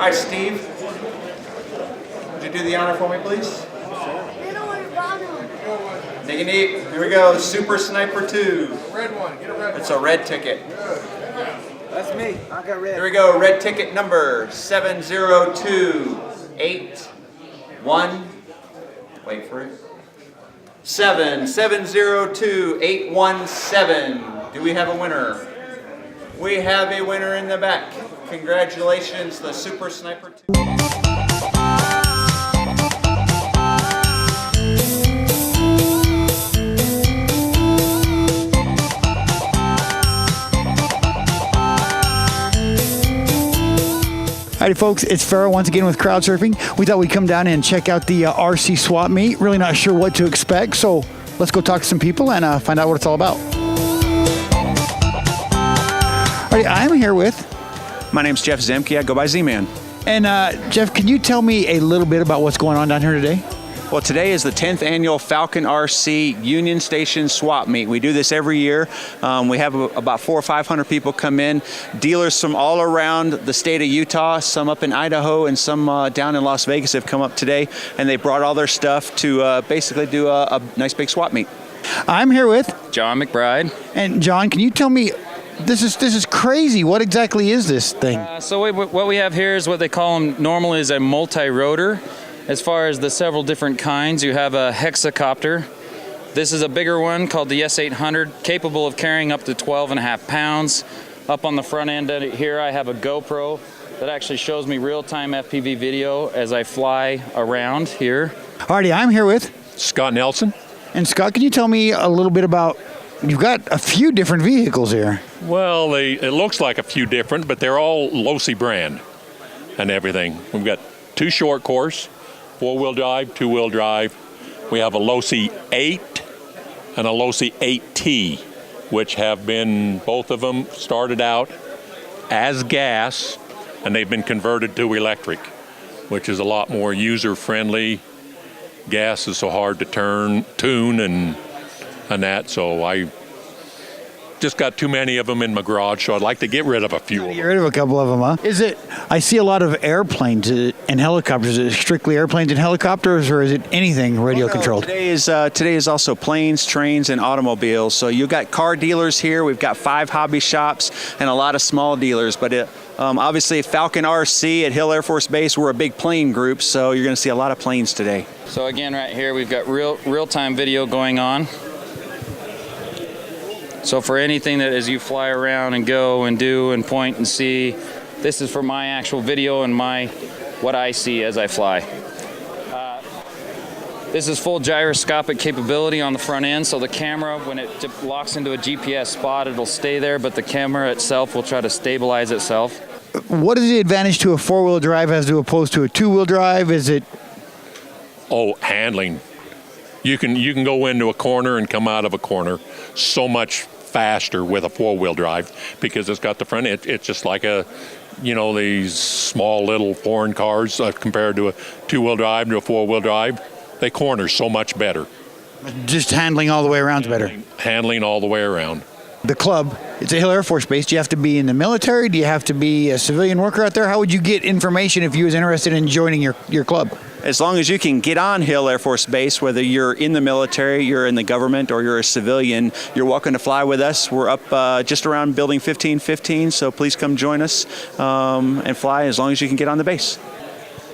Hi, Steve. Would you do the honor for me, please? Take a knee. Here we go. Super Sniper 2. Red one. Get a red one. It's a red ticket. That's me. I got red. Here we go. Red ticket number 70281. Wait for it. 7702817. Do we have a winner? We have a winner in the back. Congratulations, the Super Sniper 2. Alrighty folks, it's Farrell once again with Crowd Surfing. We thought we'd come down and check out the RC swap meet. Really not sure what to expect, so let's go talk to some people and find out what it's all about. Alrighty, I'm here with... My name's Jeff Zemke. I go by Z-Man. And Jeff, can you tell me a little bit about what's going on down here today? Well, today is the 10th annual Falcon RC Union Station Swap Meet. We do this every year. We have about 400 or 500 people come in, dealers from all around the state of Utah, some up in Idaho and some down in Las Vegas have come up today, and they brought all their stuff to basically do a nice big swap meet. I'm here with... John McBride. And John, can you tell me, this is crazy. What exactly is this thing? So what we have here is what they call them normally is a multi-rotor. As far as the several different kinds, you have a hexacopter. This is a bigger one called the S800, capable of carrying up to 12.5 pounds. Up on the front end of it here, I have a GoPro that actually shows me real-time FPV video as I fly around here. Alrighty, I'm here with... Scott Nelson. And Scott, can you tell me a little bit about... You've got a few different vehicles here. Well, it looks like a few different, but they're all Losi brand and everything. We've got 2 short course, 4-wheel drive, 2-wheel drive. We have a Losi 8 and a Losi 8T, which have been, both of them started out as gas, and they've been converted to electric, which is a lot more user-friendly. Gas is so hard to tune and that, so I just got too many of them in my garage, so I'd like to get rid of a few of them. Get rid of a couple of them, huh? I see a lot of airplanes and helicopters. Is it strictly airplanes and helicopters, or is it anything radio controlled? Today is also planes, trains, and automobiles. So you've got car dealers here. We've got 5 hobby shops and a lot of small dealers. But obviously Falcon RC at Hill Air Force Base, we're a big plane group, so you're going to see a lot of planes today. So again, right here, we've got real-time video going on. So for anything that as you fly around and go and do and point and see, this is for my actual video and what I see as I fly. This is full gyroscopic capability on the front end, so the camera, when it locks into a GPS spot, it'll stay there, but the camera itself will try to stabilize itself. What is the advantage to a 4-wheel drive as opposed to a 2-wheel drive? Is it... Oh, handling. You can go into a corner and come out of a corner so much faster with a 4-wheel drive because it's got the front end. It's just like these small little foreign cars compared to a 2-wheel drive to a 4-wheel drive. They corner so much better. Just handling all the way around is better. Handling all the way around. The club, it's a Hill Air Force Base. Do you have to be in the military? Do you have to be a civilian worker out there? How would you get information if you was interested in joining your club? As long as you can get on Hill Air Force Base, whether you're in the military, you're in the government, or you're a civilian, you're welcome to fly with us. We're up just around Building 1515, so please come join us and fly as long as you can get on the base.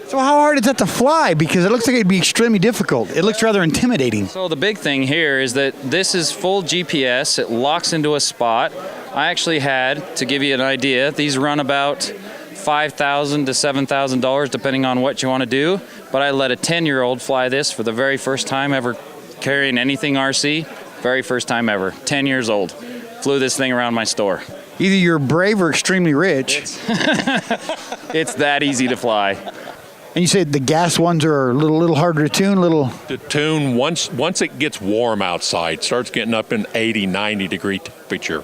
So how hard is that to fly? Because it looks like it'd be extremely difficult. It looks rather intimidating. So the big thing here is that this is full GPS. It locks into a spot. I actually had, to give you an idea, these run about $5,000 to $7,000 depending on what you want to do. But I let a 10-year-old fly this for the very first time ever carrying anything RC. Very first time ever. 10 years old. Flew this thing around my store. Either you're brave or extremely rich. It's that easy to fly. And you said the gas ones are a little harder to tune, To tune, once it gets warm outside, starts getting up in 80, 90 degree temperature,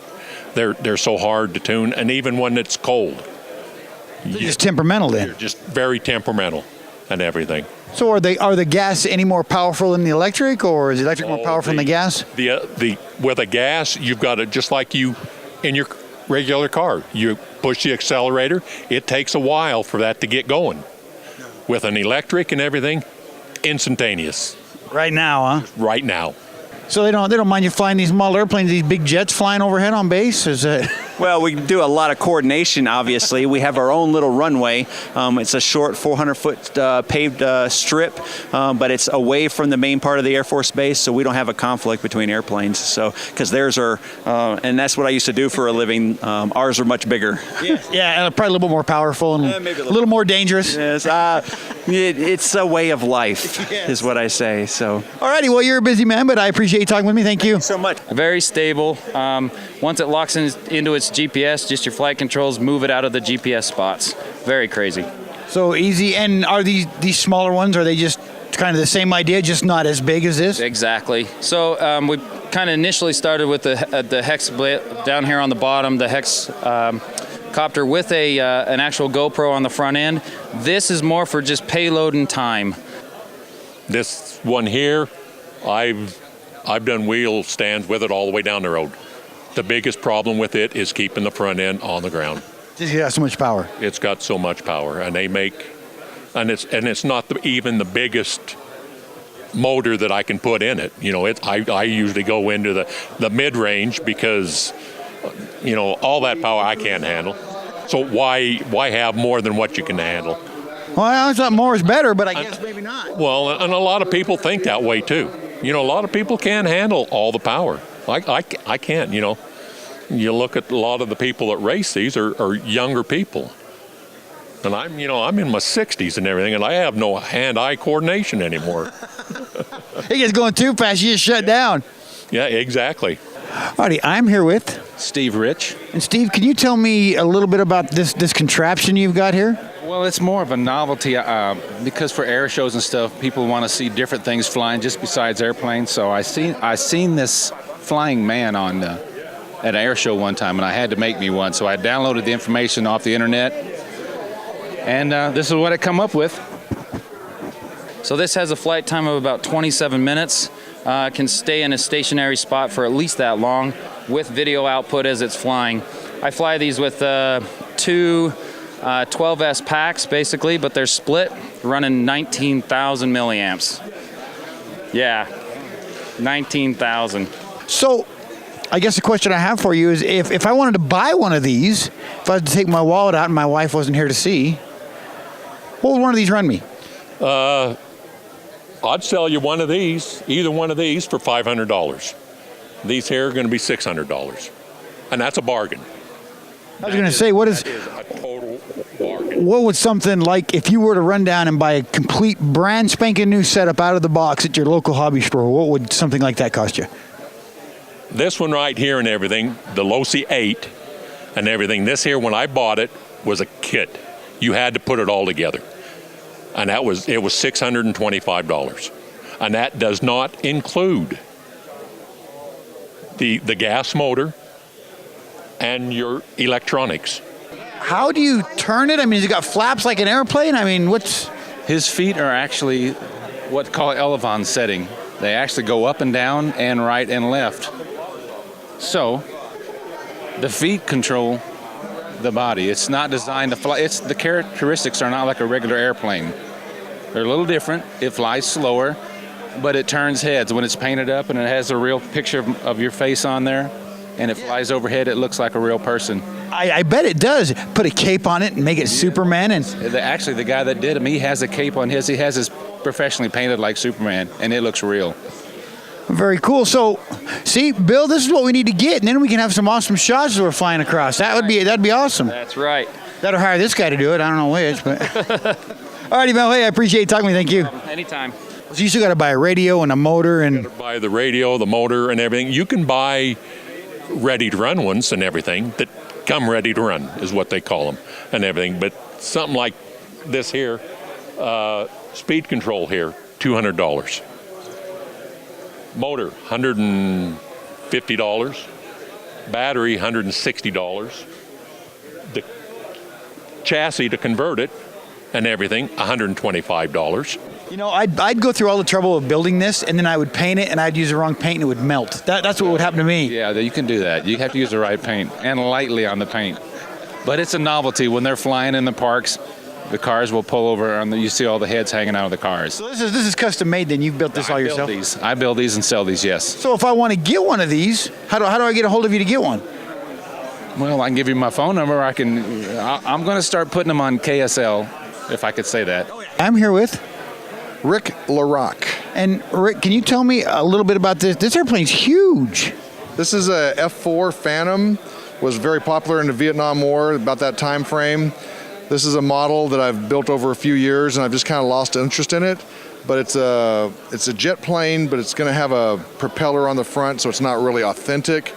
they're so hard to tune, and even when it's cold. They're just temperamental then. They're just very temperamental and everything. So are the gas any more powerful than the electric, or is the electric more powerful than the gas? With a gas, you've got it just like you in your regular car. You push the accelerator. It takes a while for that to get going. With an electric and everything, instantaneous. Right now, huh? Right now. So they don't mind you flying these model airplanes, these big jets flying overhead on base? Is it? Well, we do a lot of coordination, obviously. We have our own little runway. It's a short 400-foot paved strip, but it's away from the main part of the Air Force Base, so we don't have a conflict between airplanes. So, because theirs are, and that's what I used to do for a living, ours are much bigger. Yeah, probably a little bit more powerful and maybe a little more dangerous. Yes, it's a way of life, is what I say. So, Alrighty, well, you're a busy man, but I appreciate you talking with me. Thank you. so much. Very stable. Once it locks into its GPS, just your flight controls move it out of the GPS spots. Very crazy. So easy. And are these smaller ones, are they just kind of the same idea, just not as big as this? Exactly. So we kind of initially started with the Hex down here on the bottom, the Hex copter with an actual GoPro on the front end. This is more for just payload and time. This one here, I've done wheel stands with it all the way down the road. The biggest problem with it is keeping the front end on the ground. Just got so much power. It's got so much power, and it's not even the biggest motor that I can put in it. You know, I usually go into the mid range because, you know, all that power I can't handle. So why have more than what you can handle? Well, I thought more is better, but I guess maybe not. Well, and a lot of people think that way too. You know, a lot of people can't handle all the power. I can't, you know. You look at a lot of the people that race these are younger people. And I'm in my 60s and everything, and I have no hand-eye coordination anymore. It gets going too fast, you just shut down. Yeah, exactly. Alrighty, I'm here with Steve Rich. And Steve, can you tell me a little bit about this contraption you've got here? Well, it's more of a novelty because for air shows and stuff, people want to see different things flying just besides airplanes. So I seen this flying man on at an air show one time, and I had to make me one. So I downloaded the information off the internet, and this is what I come up with. So this has a flight time of about 27 minutes. Can stay in a stationary spot for at least that long with video output as it's flying. I fly these with two 12S packs basically, but they're split, running 19,000 milliamps. Yeah, 19,000. So, I guess the question I have for you is if I wanted to buy one of these, if I had to take my wallet out and my wife wasn't here to see, what would one of these run me? I'd sell you one of these, either one of these, for $500. These here are going to be $600, and that's a bargain. I was going to say, That is a total bargain. what would something like, if you were to run down and buy a complete brand spanking new setup out of the box at your local hobby store, what would something like that cost you? This one right here and everything, the Losi 8 and everything, this here, when I bought it, was a kit. You had to put it all together. And it was $625. And that does not include the gas motor and your electronics. How do you turn it? I mean, has it got flaps like an airplane? I mean, what's... His feet are actually what call elevon setting. They actually go up and down and right and left. So the feet control the body. It's not designed to fly. The characteristics are not like a regular airplane. They're a little different. It flies slower, but it turns heads when it's painted up and it has a real picture of your face on there, and it flies overhead. It looks like a real person. I bet it does. Put a cape on it and make it Superman. And Actually, the guy that did him, he has a cape on his. He has his professionally painted like Superman, and it looks real. very cool. So, see, Bill, this is what we need to get, and then we can have some awesome shots as we're flying across. That'd be awesome. That's right. Gotta hire this guy to do it. I don't know which, but... Alrighty, Bill. Hey, I appreciate you talking to me. Thank you. Anytime. So you still got to buy a radio and a motor and... Buy the radio, the motor, and everything. You can buy ready-to-run ones and everything that come ready to run, is what they call them, and everything. But something like this here, speed control here, $200. Motor, $150. Battery, $160. The chassis to convert it and everything, $125. You know, I'd go through all the trouble of building this, and then I would paint it, and I'd use the wrong paint, and it would melt. That's what would happen to me. Yeah, you can do that. You have to use the right paint and lightly on the paint. But it's a novelty when they're flying in the parks. The cars will pull over, and you see all the heads hanging out of the cars. So this is custom made. Then you've built this all yourself. I build these and sell these. Yes. So if I want to get one of these, how do I get a hold of you to get one? Well, I can give you my phone number. I'm going to start putting them on KSL, if I could say that. I'm here with Rick LaRock. And Rick, can you tell me a little bit about this? This airplane's huge. This is a F4 Phantom. Was very popular in the Vietnam War, about that time frame. This is a model that I've built over a few years, and I've just kind of lost interest in it. But it's a jet plane, but it's going to have a propeller on the front, so it's not really authentic.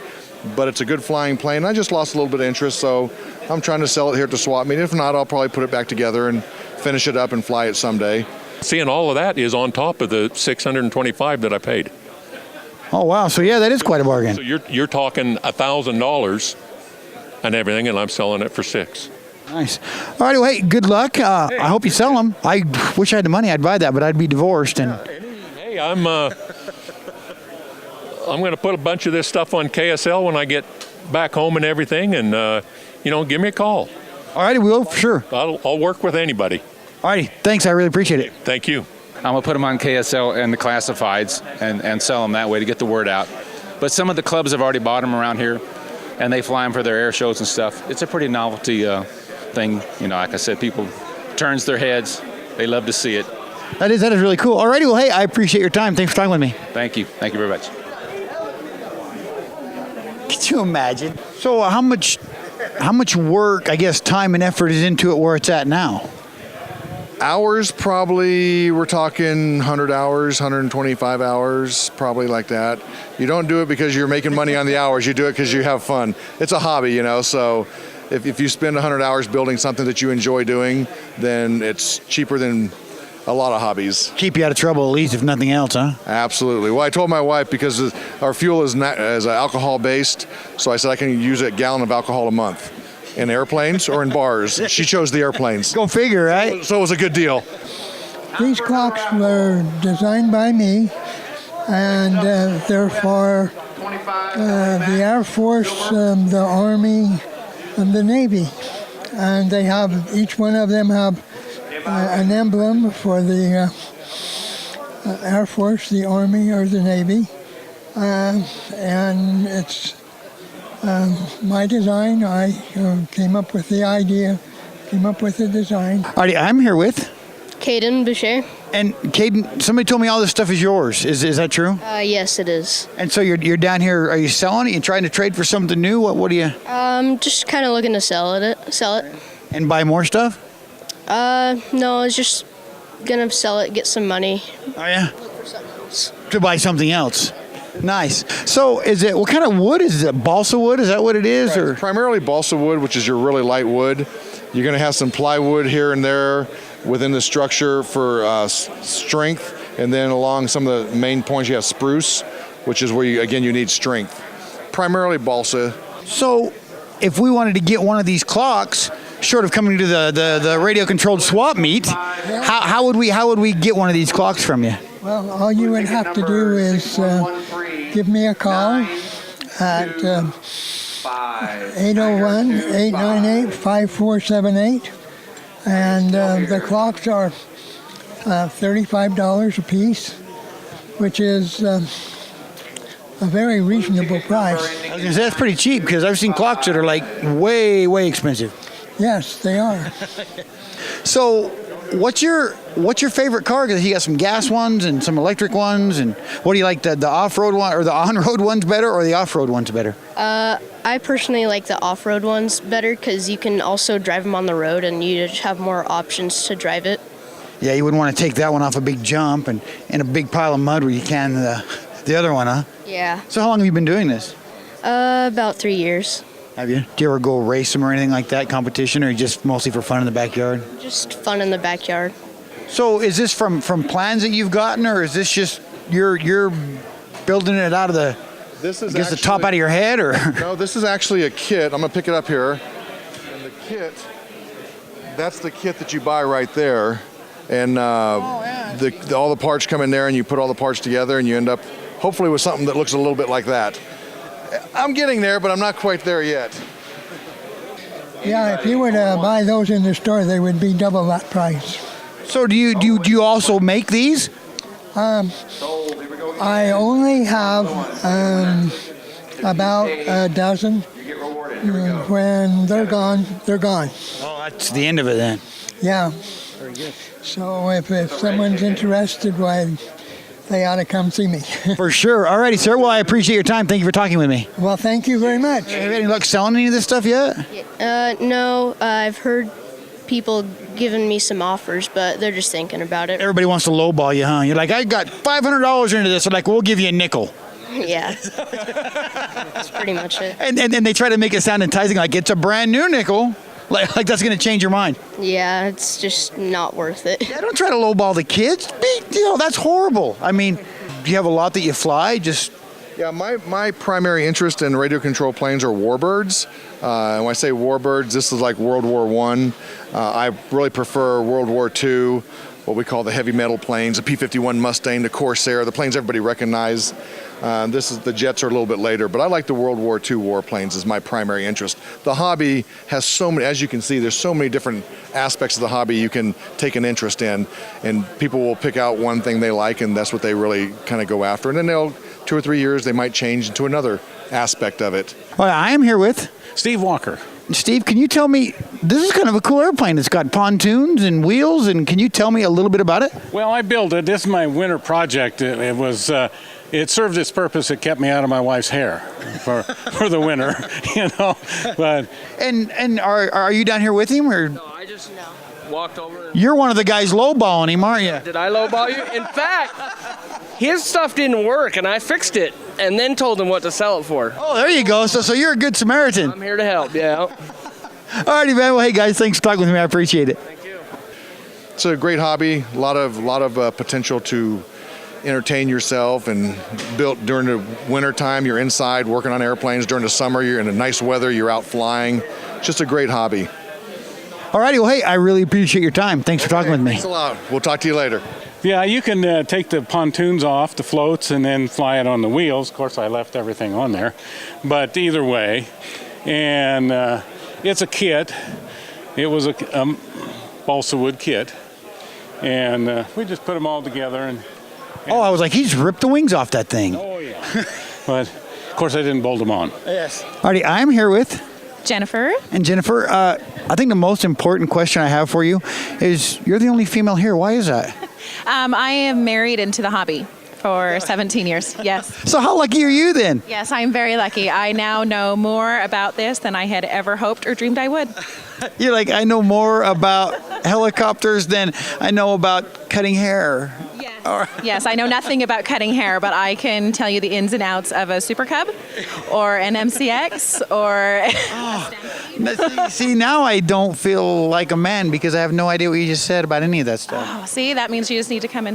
But it's a good flying plane. I just lost a little bit of interest, so I'm trying to sell it here at the swap meet. If not, I'll probably put it back together and finish it up and fly it someday. Seeing all of that is on top of the $625 that I paid. Oh wow! So yeah, that is quite a bargain. So you're talking $1,000 and everything, and I'm selling it for $6,000. Nice. All right. Well, hey, good luck. I hope you sell them. I wish I had the money. I'd buy that, but I'd be divorced. And Hey, I'm going to put a bunch of this stuff on KSL when I get back home and everything, and give me a call. all righty, we will for sure. I'll work with anybody. All righty. Thanks. I really appreciate it. Thank you. I'm going to put them on KSL and the classifieds and sell them that way to get the word out. But some of the clubs have already bought them around here, and they fly them for their air shows and stuff. It's a pretty novelty thing. Like I said, people turns their heads. They love to see it. That is really cool. All righty. Well, hey, I appreciate your time. Thanks for talking with me. Thank you. Thank you very much. Could you imagine? So how much work, I guess, time and effort is into it where it's at now? Hours, probably, we're talking 100 hours, 125 hours, probably like that. You don't do it because you're making money on the hours. You do it because you have fun. It's a hobby, so if you spend 100 hours building something that you enjoy doing, then it's cheaper than a lot of hobbies. Keep you out of trouble, at least, if nothing else, huh? Absolutely. Well, I told my wife, because our fuel is alcohol-based, so I said I can use a gallon of alcohol a month. In airplanes or in bars? She chose the airplanes. Go figure, right? So it was a good deal. These clocks were designed by me, and they're for the Air Force, the Army, and the Navy. And they have, each one of them have an emblem for the Air Force, the Army, or the Navy. And it's my design. I came up with the idea, came up with the design. All right, I'm here with Caden Boucher. And Caden, somebody told me all this stuff is yours. Is that true? Yes, it is. And so you're down here. Are you selling it? You trying to trade for something new? What do you? Just kind of looking to sell it. And buy more stuff? No, I was just gonna sell it, get some money. Oh yeah. Look for something else. To buy something else. Nice. So what kind of wood is it? Balsa wood? Is that what it is? Right. Or Primarily balsa wood, which is your really light wood. You're going to have some plywood here and there within the structure for strength, and then along some of the main points you have spruce, which is where you need strength. Primarily balsa. So if we wanted to get one of these clocks, short of coming to the radio controlled swap meet, how would we get one of these clocks from you? Well, all you would have to do is give me a call at 801-898-5478, and the clocks are $35 a piece, which is a very reasonable price. I was going to say that's pretty cheap, because I've seen clocks that are like way, way expensive. Yes, they are. So what's your favorite car? Because you got some gas ones and some electric ones, and what do you like, the off-road one or the on-road ones better, or the off-road ones better? I personally like the off-road ones better because you can also drive them on the road and you just have more options to drive it. Yeah, you wouldn't want to take that one off a big jump and in a big pile of mud where you can the other one, huh? Yeah. So how long have you been doing this? About 3 years. Have you? Do you ever go race them or anything like that, competition, or just mostly for fun in the backyard? Just fun in the backyard. So is this from plans that you've gotten, or is this just you're building it out of the top out of your head, or? No, this is actually a kit. I'm gonna pick it up here. And the kit, that's the kit that you buy right there, and all the parts come in there, and you put all the parts together, and you end up hopefully with something that looks a little bit like that. I'm getting there, but I'm not quite there yet. Yeah, if you were to buy those in the store, they would be double that price. So do you also make these? I only have about a dozen. When they're gone, they're gone. Oh, that's the end of it then. Yeah. So if someone's interested, why, they ought to come see me. For sure. Alrighty, sir. Well, I appreciate your time. Thank you for talking with me. Well, thank you very much. Have you any luck selling any of this stuff yet? No, I've heard people giving me some offers, but they're just thinking about it. Everybody wants to lowball you, huh? You're like, I got $500 into this. They're like, we'll give you a nickel. Yeah. That's pretty much it. And they try to make it sound enticing, like it's a brand new nickel. Like that's going to change your mind. Yeah, it's just not worth it. Yeah, don't try to lowball the kids. Big deal. That's horrible. I mean, do you have a lot that you fly? Just Yeah, my primary interest in radio control planes are warbirds. And when I say warbirds, this is like World War I. I really prefer World War II, what we call the heavy metal planes, the P-51 Mustang, the Corsair, the planes everybody recognizes. The jets are a little bit later, but I like the World War II warplanes as my primary interest. The hobby has so many, as you can see, there's so many different aspects of the hobby you can take an interest in, and people will pick out one thing they like, and that's what they really kind of go after. And then 2 or 3 years, they might change into another aspect of it. Well, I am here with Steve Walker. Steve. Can you tell me, this is kind of a cool airplane. It's got pontoons and wheels, and can you tell me a little bit about it? Well, I built it. This is my winter project. It was. It served its purpose. It kept me out of my wife's hair for the winter, But and are you down here with him or? No, I just walked over. You're one of the guys lowballing him, aren't you? Did I lowball you? In fact, his stuff didn't work, and I fixed it, and then told him what to sell it for. Oh, there you go. So you're a good Samaritan. I'm here to help. Yeah. Alrighty, man. Well, hey guys, thanks for talking with me. I appreciate it. Thank you. It's a great hobby. A lot of potential to entertain yourself, and built during the winter time. You're inside working on airplanes. During the summer, you're in a nice weather. You're out flying. Just a great hobby. Alrighty, well, hey, I really appreciate your time. Thanks for talking with me. Thanks a lot. We'll talk to you later. yeah, you can take the pontoons off, the floats, and then fly it on the wheels. Of course, I left everything on there. But either way, and it's a kit. It was a balsa wood kit. And we just put them all together. And Oh, I was like, he just ripped the wings off that thing. oh, yeah. But, of course, I didn't bolt them on. Yes. Alrighty, I'm here with Jennifer. And Jennifer, I think the most important question I have for you is you're the only female here. Why is that? I am married into the hobby for 17 years. Yes. So how lucky are you then? Yes, I'm very lucky. I now know more about this than I had ever hoped or dreamed I would. You're like, I know more about helicopters than I know about cutting hair. Yes, I know nothing about cutting hair, but I can tell you the ins and outs of a Super Cub or an MCX or... See, now I don't feel like a man because I have no idea what you just said about any of that stuff. Oh, see, that means you just need to come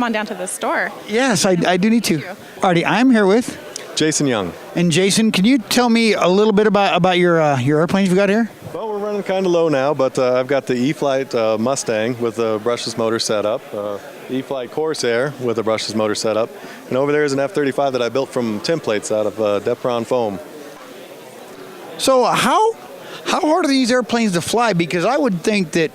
on down to the store. Yes, I do need to. Alrighty, I'm here with Jason Young. And Jason, can you tell me a little bit about your airplanes you got here? Well, we're running kind of low now, but I've got the E-Flight Mustang with a brushless motor setup, E-Flight Corsair with a brushless motor setup, and over there is an F-35 that I built from templates out of Depron foam. So how hard are these airplanes to fly? Because I would think that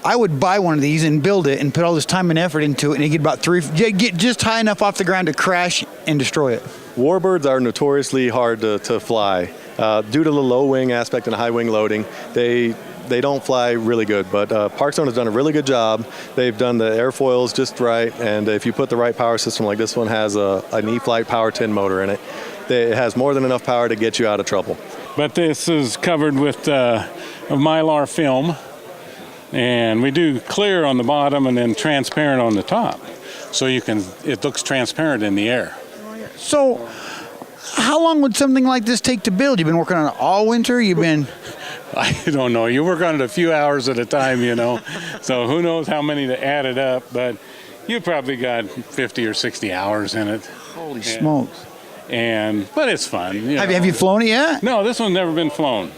I would buy one of these and build it and put all this time and effort into it and get about get just high enough off the ground to crash and destroy it. Warbirds are notoriously hard to fly. Due to the low wing aspect and high wing loading, they don't fly really good, but Parkstone has done a really good job. They've done the airfoils just right, and if you put the right power system, like this one has an E-Flight Power 10 motor in it, it has more than enough power to get you out of trouble. But this is covered with a Mylar film, and we do clear on the bottom and then transparent on the top, so it looks transparent in the air. So how long would something like this take to build? You've been working on it all winter? I don't know. You work on it a few hours at a time, So who knows how many to add it up, but you probably got 50 or 60 hours in it. Holy smokes. But it's fun. Have you flown it yet? No, this one's never been flown.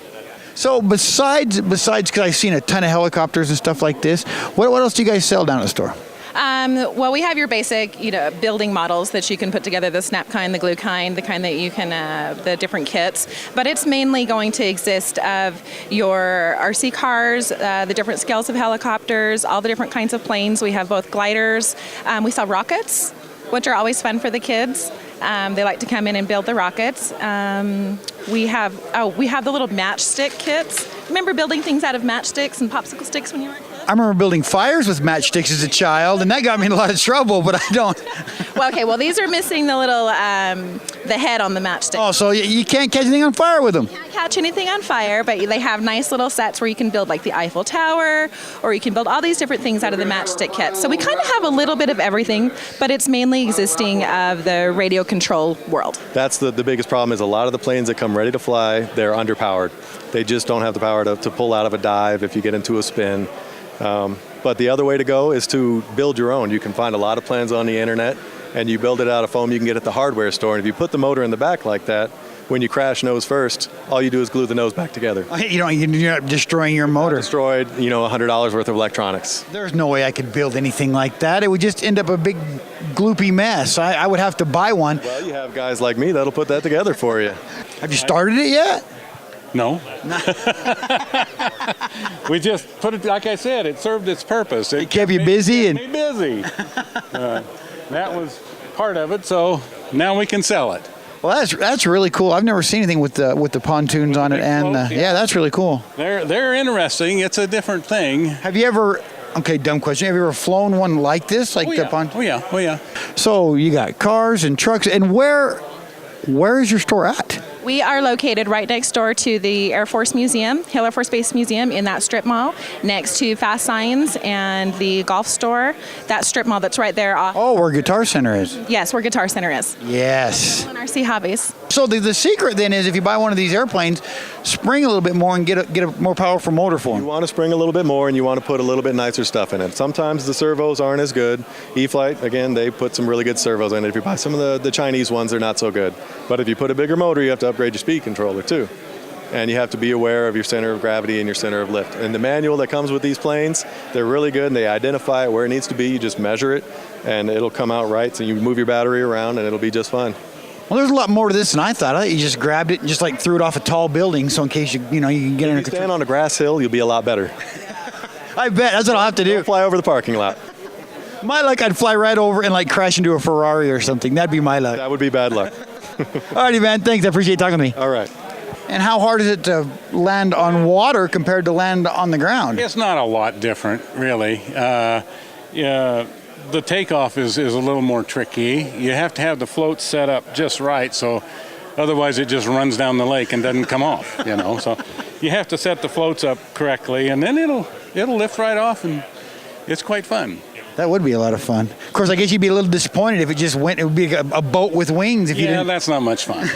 So besides, because I've seen a ton of helicopters and stuff like this, what else do you guys sell down at the store? Well, we have your basic, building models that you can put together, the snap kind, the glue kind, the kind that you can, the different kits. But it's mainly going to exist of your RC cars, the different scales of helicopters, all the different kinds of planes. We have both gliders. We sell rockets, which are always fun for the kids. They like to come in and build the rockets. We have the little matchstick kits. Remember building things out of matchsticks and popsicle sticks when you were a kid? I remember building fires with matchsticks as a child, and that got me in a lot of trouble, but I don't. Well, these are missing the little, the head on the matchstick. Oh, so you can't catch anything on fire with them? You can't catch anything on fire, but they have nice little sets where you can build like the Eiffel Tower, or you can build all these different things out of the matchstick kit. So we kind of have a little bit of everything, but it's mainly existing of the radio control world. That's the biggest problem is a lot of the planes that come ready to fly, they're underpowered. They just don't have the power to pull out of a dive if you get into a spin. But the other way to go is to build your own. You can find a lot of plans on the internet, and you build it out of foam you can get at the hardware store. And if you put the motor in the back like that, when you crash nose first, all you do is glue the nose back together. You're not destroying your motor. Destroyed, $100 worth of electronics. There's no way I could build anything like that. It would just end up a big gloopy mess. I would have to buy one. Well, you have guys like me that'll put that together for you. Have you started it yet? No. We just put it, like I said, it served its purpose. It kept you busy and kept me busy. That was part of it, so now we can sell it. Well, that's really cool. I've never seen anything with the pontoons on it, and yeah, that's really cool. They're interesting. It's a different thing. Have you ever? Okay, dumb question. Have you ever flown one like this, like the pontoon? Oh yeah. So you got cars and trucks, and where is your store at? We are located right next door to the Air Force Museum, Hill Air Force Base Museum, in that strip mall, next to Fast Signs and the golf store. That strip mall that's right there. Where Guitar Center is. Yes, where Guitar Center is. Yes. And RC Hobbies. So the secret then is if you buy one of these airplanes, spring a little bit more and get a more powerful motor for them. You want to spring a little bit more, and you want to put a little bit nicer stuff in it. Sometimes the servos aren't as good. E-Flight, again, they put some really good servos in it. If you buy some of the Chinese ones, they're not so good. But if you put a bigger motor, you have to upgrade your speed controller too. And you have to be aware of your center of gravity and your center of lift. And the manual that comes with these planes, they're really good, and they identify it where it needs to be. You just measure it, and it'll come out right. So you move your battery around, and it'll be just fine. Well, there's a lot more to this than I thought. I thought you just grabbed it and just threw it off a tall building, so in case you can get in. If you stand on a grass hill, you'll be a lot better. I bet that's what I'll have to do. Don't fly over the parking lot. My luck, I'd fly right over and crash into a Ferrari or something. That'd be my luck. That would be bad luck. Alrighty, man. Thanks. I appreciate talking to me. All right. And how hard is it to land on water compared to land on the ground? It's not a lot different, really. The takeoff is a little more tricky. You have to have the float set up just right, so otherwise it just runs down the lake and doesn't come off. So you have to set the floats up correctly, and then it'll lift right off, and it's quite fun. That would be a lot of fun. Of course, I guess you'd be a little disappointed if it just went. It would be a boat with wings. If you didn't. That's not much fun.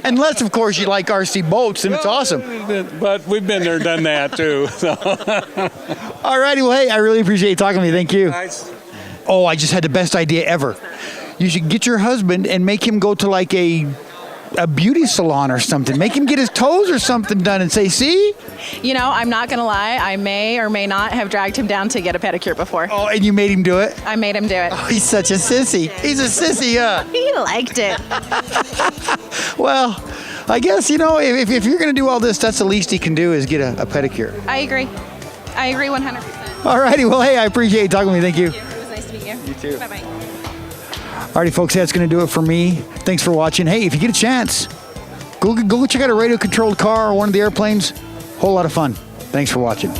Unless, of course, you like RC boats, and it's awesome. But we've been there, done that too. So. All righty. Well, hey, I really appreciate you talking to me. Thank you. Nice. Oh, I just had the best idea ever. You should get your husband and make him go to a beauty salon or something. Make him get his toes or something done and say, see? I'm not going to lie. I may or may not have dragged him down to get a pedicure before. Oh, and you made him do it? I made him do it. Oh, he's such a sissy. He's a sissy, huh? He liked it. Well, I guess, if you're going to do all this, that's the least he can do is get a pedicure. I agree 100%. All righty. Well, hey, I appreciate you talking to me. Thank you. It was nice to meet you. You too. Bye-bye. Alrighty, folks, that's going to do it for me. Thanks for watching. Hey, if you get a chance, go check out a radio-controlled car or one of the airplanes. Whole lot of fun. Thanks for watching.